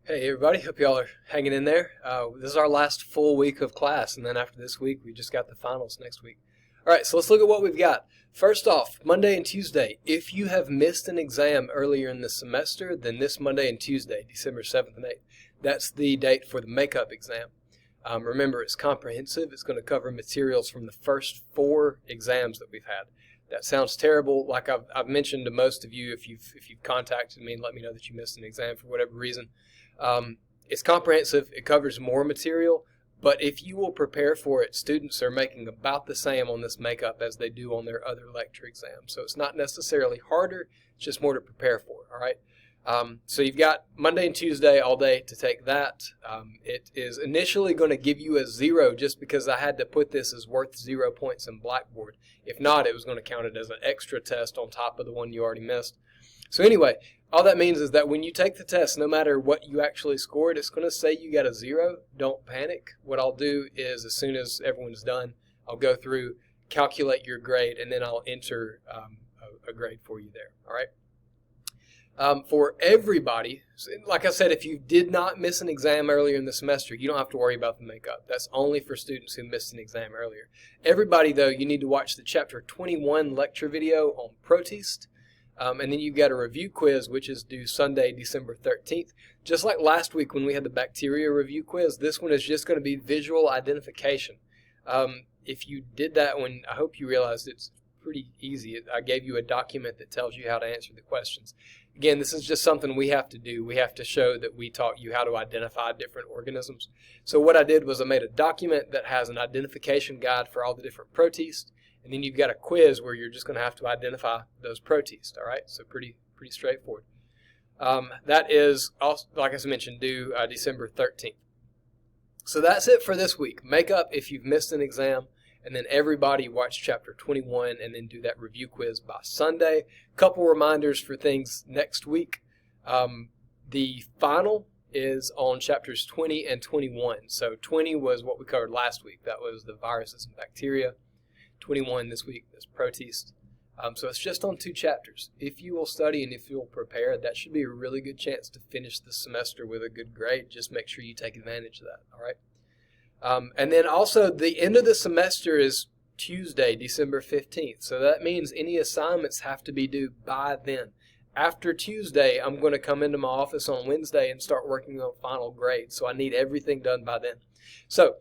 Hey everybody, hope y'all are hanging in there. This is our last full week of class, and then after this week, we just got the finals next week. All right, so let's look at what we've got. First off, Monday and Tuesday. If you have missed an exam earlier in the semester, then this Monday and Tuesday, December 7th and 8th, that's the date for the makeup exam. Remember, it's comprehensive. It's going to cover materials from the first 4 exams that we've had. That sounds terrible. Like I've mentioned to most of you, if you've contacted me and let me know that you missed an exam for whatever reason. It's comprehensive. It covers more material, but if you will prepare for it, students are making about the same on this makeup as they do on their other lecture exams. So it's not necessarily harder. It's just more to prepare for. All right. So you've got Monday and Tuesday all day to take that. It is initially going to give you a 0 just because I had to put this as worth 0 points in Blackboard. If not, it was going to count it as an extra test on top of the one you already missed. So anyway, all that means is that when you take the test, no matter what you actually scored, it's going to say you got a 0. Don't panic. What I'll do is as soon as everyone's done, I'll go through, calculate your grade, and then I'll enter a grade for you there. All right. For everybody, like I said, if you did not miss an exam earlier in the semester, you don't have to worry about the makeup. That's only for students who missed an exam earlier. Everybody, though, you need to watch the Chapter 21 lecture video on protists. And then you've got a review quiz, which is due Sunday, December 13th. Just like last week when we had the bacteria review quiz, this one is just going to be visual identification. If you did that one, I hope you realized it's pretty easy. I gave you a document that tells you how to answer the questions. Again, this is just something we have to do. We have to show that we taught you how to identify different organisms. So what I did was I made a document that has an identification guide for all the different protists. And then you've got a quiz where you're just going to have to identify those protists, all right? So pretty straightforward. That is, also, like I mentioned, due December 13th. So that's it for this week. Make up if you've missed an exam, and then everybody watch Chapter 21 and then do that review quiz by Sunday. Couple reminders for things next week. The final is on Chapters 20 and 21. So 20 was what we covered last week. That was the viruses and bacteria. 21 this week is protist. So it's just on 2 chapters. If you will study and if you'll prepare, that should be a really good chance to finish the semester with a good grade. Just make sure you take advantage of that, all right? And then also the end of the semester is Tuesday, December 15th. So that means any assignments have to be due by then. After Tuesday, I'm going to come into my office on Wednesday and start working on final grades. So I need everything done by then. So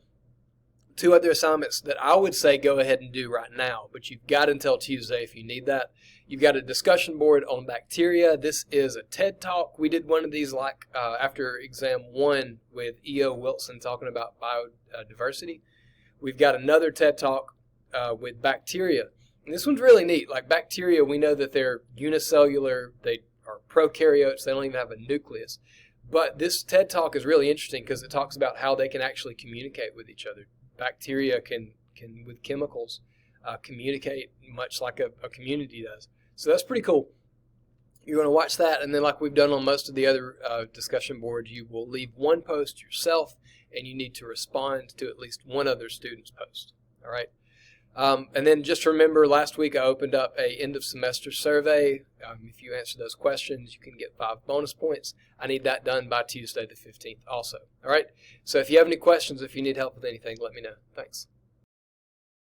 2 other assignments that I would say go ahead and do right now, but you've got until Tuesday if you need that. You've got a discussion board on bacteria. This is a TED Talk. We did one of these like after exam 1 with E.O. Wilson talking about biodiversity. We've got another TED Talk with bacteria. And this one's really neat. Like bacteria, we know that they're unicellular. They are prokaryotes. They don't even have a nucleus. But this TED Talk is really interesting because it talks about how they can actually communicate with each other. Bacteria can with chemicals, communicate much like a community does. So that's pretty cool. You're going to watch that, and then like we've done on most of the other discussion boards, you will leave 1 post yourself, and you need to respond to at least 1 other student's post. All right. And then just remember, last week I opened up a end of semester survey. If you answer those questions, you can get 5 bonus points. I need that done by Tuesday the 15th also. All right. So if you have any questions, if you need help with anything, let me know. Thanks.